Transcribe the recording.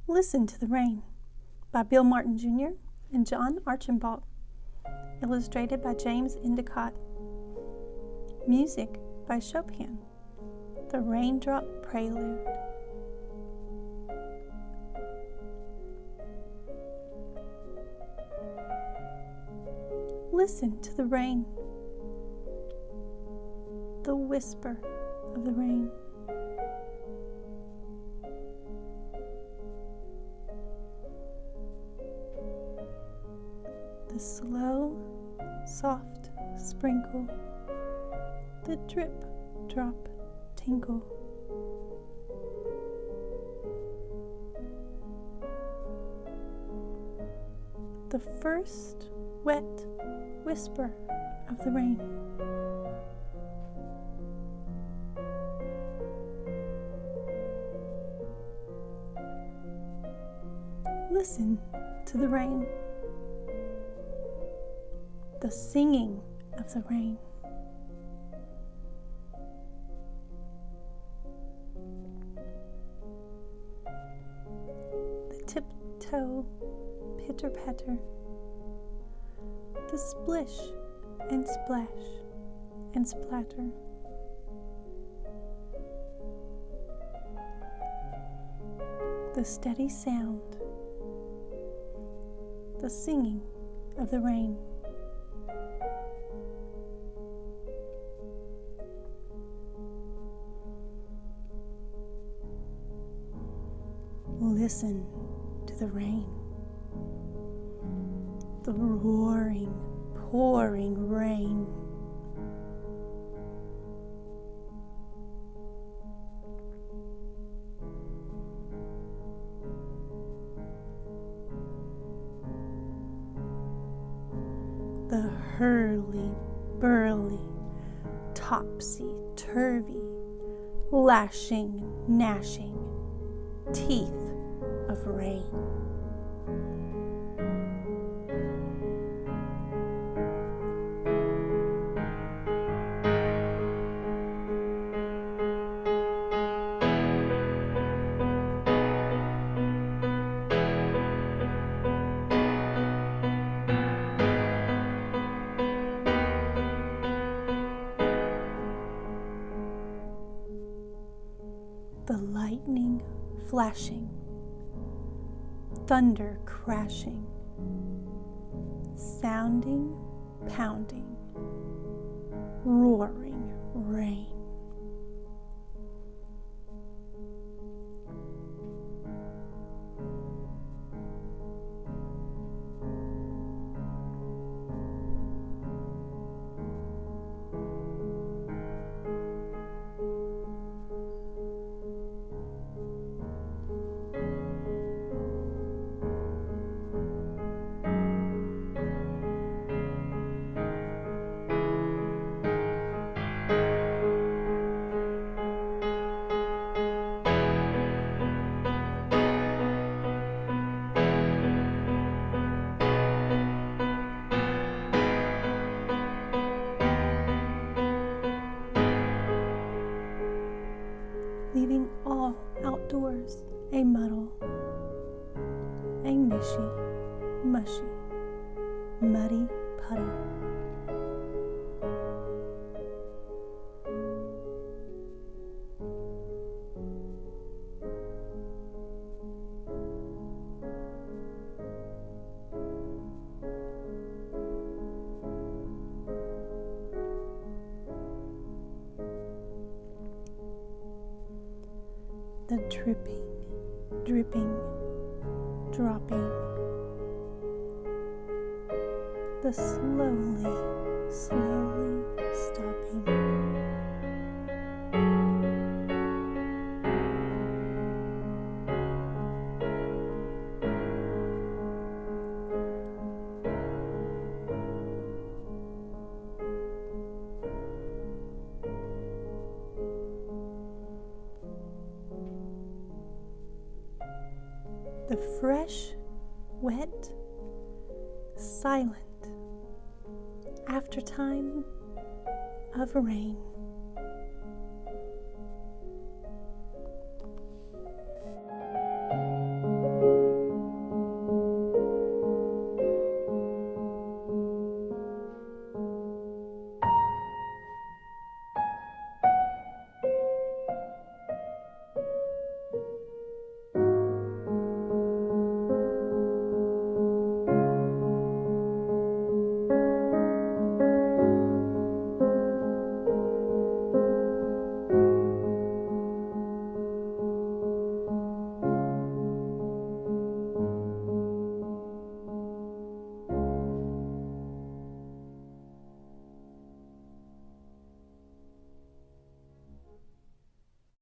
Listen to the Rain by Bill Martin Jr. and John Archambault. Illustrated by James Endicott. Music by Chopin. The Raindrop Prelude. Listen to the rain, the whisper of the rain. The slow, soft sprinkle, the drip, drop, tinkle. The first wet whisper of the rain. Listen to the rain, the singing of the rain. The tiptoe, pitter-patter, the splish and splash and splatter. The steady sound, the singing of the rain. Listen to the rain, the roaring, pouring rain. The hurly-burly, topsy-turvy, lashing, gnashing teeth of rain. The lightning flashing, thunder crashing, sounding, pounding, roaring rain. Leaving all outdoors a muddle, a mishy, mushy, muddy puddle. The dripping, dripping, dropping. The slowly, slowly stopping. The fresh, wet, silent aftertime of rain.